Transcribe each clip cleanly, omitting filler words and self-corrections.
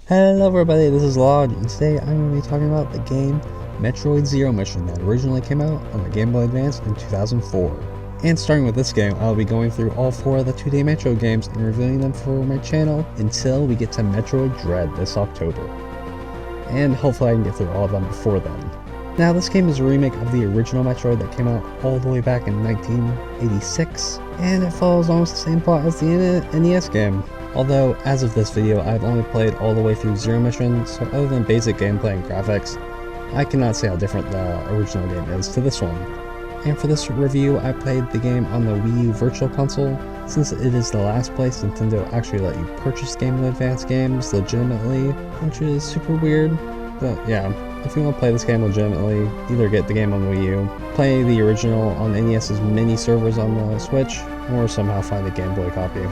Hello everybody, this is Lod, and today I'm going to be talking about the game Metroid Zero Mission that originally came out on the Gameboy Advance in 2004. And starting with this game, I'll be going through all 4 of the 2D Metroid games and reviewing them for my channel until we get to Metroid Dread this October. And hopefully I can get through all of them before then. Now this game is a remake of the original Metroid that came out all the way back in 1986, and it follows almost the same plot as the NES game. Although, as of this video, I've only played all the way through Zero Mission, so other than basic gameplay and graphics, I cannot say how different the original game is to this one. And for this review, I played the game on the Wii U Virtual Console, since it is the last place Nintendo actually let you purchase Gameboy Advance games legitimately, which is super weird. But yeah, if you want to play this game legitimately, either get the game on the Wii U, play the original on NES's mini servers on the Switch, or somehow find a Game Boy copy.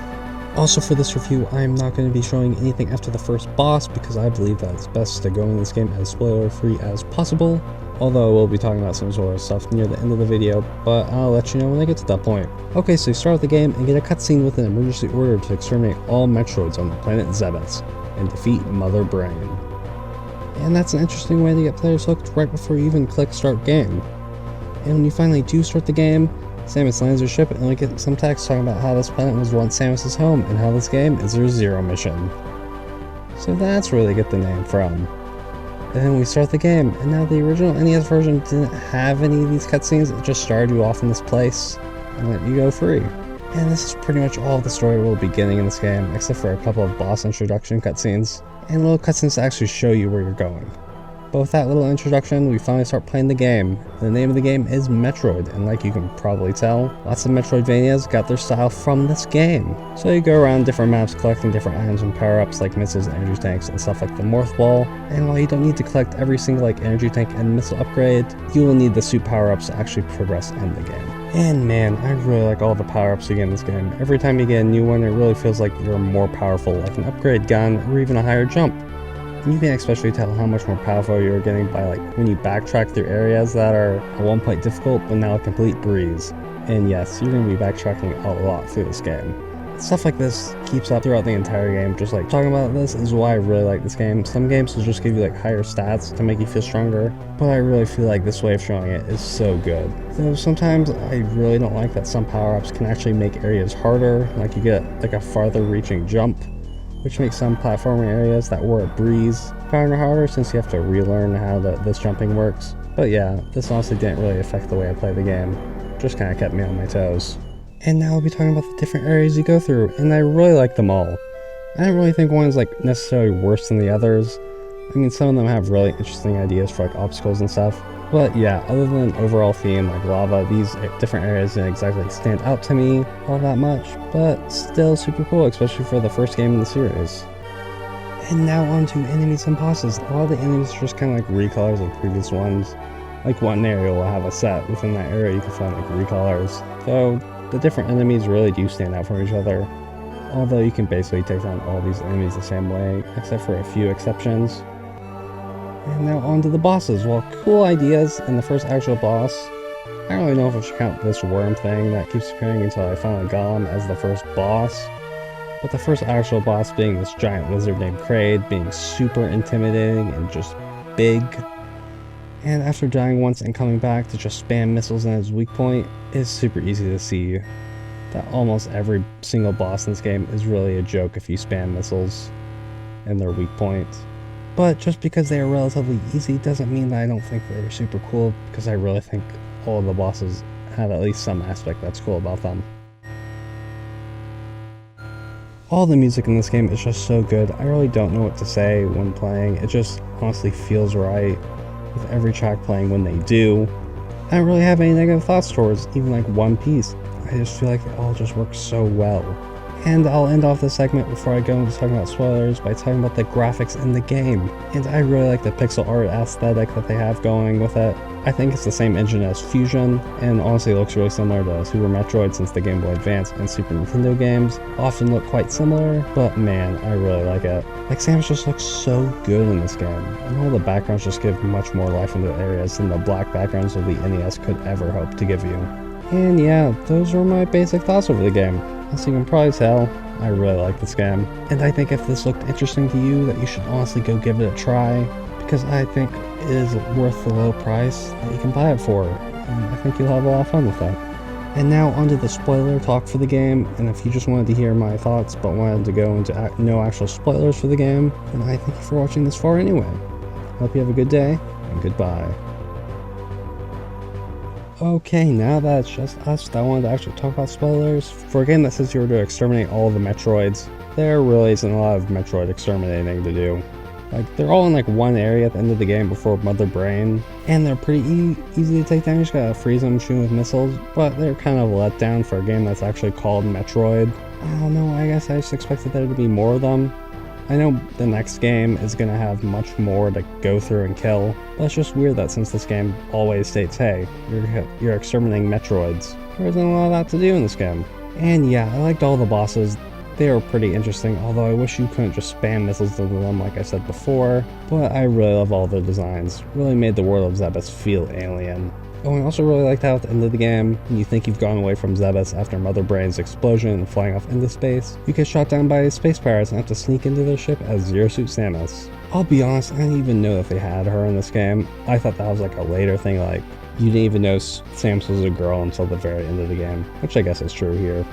Also for this review, I am not going to be showing anything after the first boss because I believe that it's best to go in this game as spoiler free as possible, although we'll be talking about some sort of stuff near the end of the video, but I'll let you know when I get to that point. Okay, so you start with the game and get a cutscene with an emergency order to exterminate all Metroids on the planet Zebeth and defeat Mother Brain. And that's an interesting way to get players hooked right before you even click start game. And when you finally do start the game, Samus lands her ship and we get some text talking about how this planet was once Samus's home and how this game is her Zero Mission. So that's where they get the name from. And then we start the game, and now the original NES version didn't have any of these cutscenes, it just started you off in this place and let you go free. And this is pretty much all the story we'll be getting in this game, except for a couple of boss introduction cutscenes, and little cutscenes to actually show you where you're going. But with that little introduction, we finally start playing the game. The name of the game is Metroid, and like you can probably tell, lots of Metroidvanias got their style from this game. So you go around different maps collecting different items and power-ups like missiles, energy tanks, and stuff like the Morph Ball. And while you don't need to collect every single energy tank and missile upgrade, you will need the suit power-ups to actually progress in the game. And man, I really like all the power-ups you get in this game. Every time you get a new one, it really feels like you're more powerful, like an upgrade gun or even a higher jump. And you can especially tell how much more powerful you're getting by when you backtrack through areas that are at one point difficult but now a complete breeze. And yes, you're going to be backtracking a lot through this game. Stuff like this keeps up throughout the entire game. Just talking about this is why I really like this game. Some games will just give you higher stats to make you feel stronger, but I really feel like this way of showing it is so good. Though sometimes I really don't like that some power-ups can actually make areas harder, like you get a farther reaching jump, which makes some platforming areas that were a breeze harder since you have to relearn how this jumping works. But yeah, this honestly didn't really affect the way I play the game, just kind of kept me on my toes. And now I'll be talking about the different areas you go through, and I really like them all. I don't really think one's necessarily worse than the others. I mean, some of them have really interesting ideas for obstacles and stuff. But yeah, other than an overall theme like lava, these different areas didn't exactly stand out to me all that much, but still super cool, especially for the first game in the series. And now on to enemies and bosses. A lot of the enemies are just kind of recolors of previous ones. One area will have a set. Within that area you can find recolors. So the different enemies really do stand out from each other. Although you can basically take down all these enemies the same way, except for a few exceptions. And now on to the bosses. Well, cool ideas in the first actual boss. I don't really know if I should count this worm thing that keeps appearing until I finally got him as the first boss. But the first actual boss being this giant lizard named Kraid, being super intimidating and just big. And after dying once and coming back to just spam missiles in his weak point, it's super easy to see that almost every single boss in this game is really a joke if you spam missiles in their weak points. But just because they are relatively easy doesn't mean that I don't think they're super cool, because I really think all of the bosses have at least some aspect that's cool about them. All the music in this game is just so good. I really don't know what to say when playing. It just honestly feels right with every track playing when they do. I don't really have any negative thoughts towards even one piece. I just feel like they all just work so well. And I'll end off this segment before I go into talking about spoilers by talking about the graphics in the game. And I really like the pixel art aesthetic that they have going with it. I think it's the same engine as Fusion, and honestly it looks really similar to Super Metroid since the Game Boy Advance and Super Nintendo games often look quite similar, but man, I really like it. Samus just looks so good in this game, and all the backgrounds just give much more life into the areas than the black backgrounds of the NES could ever hope to give you. And yeah, those are my basic thoughts over the game. As you can probably tell, I really like this game. And I think if this looked interesting to you, that you should honestly go give it a try, because I think it is worth the low price that you can buy it for, and I think you'll have a lot of fun with that. And now onto the spoiler talk for the game, and if you just wanted to hear my thoughts but wanted to go into no actual spoilers for the game, then I thank you for watching this far anyway. Hope you have a good day, and goodbye. Okay, now that it's just us that wanted to actually talk about spoilers, for a game that says you were to exterminate all of the Metroids, there really isn't a lot of Metroid exterminating to do. Like, they're all in like one area at the end of the game before Mother Brain, and they're pretty easy to take down. You just gotta freeze them, shoot them with missiles, but they're kind of let down for a game that's actually called Metroid. I don't know, I guess I just expected there to be more of them. I know the next game is gonna have much more to go through and kill, but it's just weird that since this game always states, hey, you're exterminating Metroids, there isn't a lot of that to do in this game. And yeah, I liked all the bosses. They were pretty interesting, although I wish you couldn't just spam missiles into them like I said before, but I really love all the designs. Really made the world of Zebes feel alien. Oh, I also really liked how at the end of the game, when you think you've gone away from Zebes after Mother Brain's explosion and flying off into space, you get shot down by space pirates and have to sneak into their ship as Zero Suit Samus. I'll be honest, I didn't even know that they had her in this game. I thought that was like a later thing, like you didn't even know Samus was a girl until the very end of the game, which I guess is true here.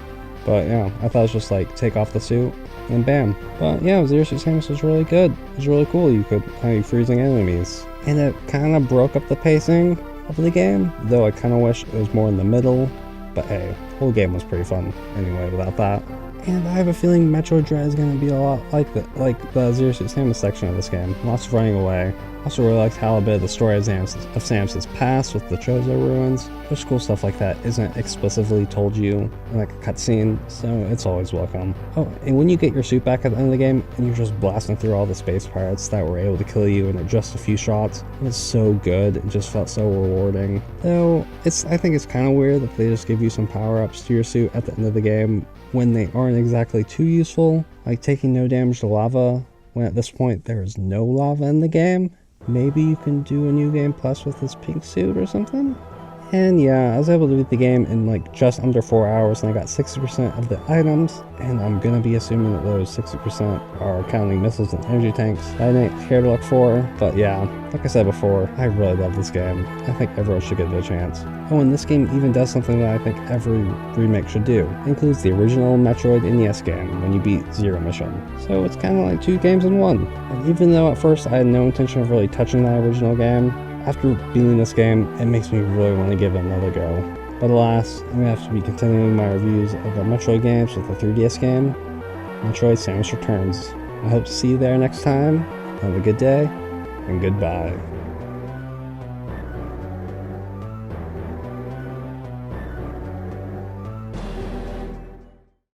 But yeah, I thought it was just like, take off the suit, and bam. But yeah, Zero Suit Samus was really good. It was really cool. You could be freezing enemies. And it kind of broke up the pacing of the game, though I kind of wish it was more in the middle. But hey, the whole game was pretty fun anyway without that. And I have a feeling Metroid Dread is going to be a lot like the Zero Suit Samus section of this game. Lots of running away. Also really liked how a bit of the story of Samus's past with the Chozo ruins. Just cool stuff like that isn't explicitly told you in like a cutscene, so it's always welcome. Oh, and when you get your suit back at the end of the game and you're just blasting through all the space pirates that were able to kill you in just a few shots, it was so good. It just felt so rewarding. Though I think it's kind of weird that they just give you some power-ups to your suit at the end of the game when they aren't exactly too useful, like taking no damage to lava, when at this point there is no lava in the game. Maybe you can do a new game plus with this pink suit or something? And yeah, I was able to beat the game in like just under 4 hours, and I got 60% of the items, and I'm gonna be assuming that those 60% are counting missiles and energy tanks. I didn't care to look for, but yeah, like I said before, I really love this game. I think everyone should give it a chance. Oh, and this game even does something that I think every remake should do. It includes the original Metroid NES game when you beat Zero Mission. So it's kind of like 2 games in 1. And even though at first I had no intention of really touching that original game, after beating this game, it makes me really want to give it another go. But alas, I'm going to have to be continuing my reviews of the Metroid games with the 3DS game, Metroid Samus Returns. I hope to see you there next time. Have a good day, and goodbye.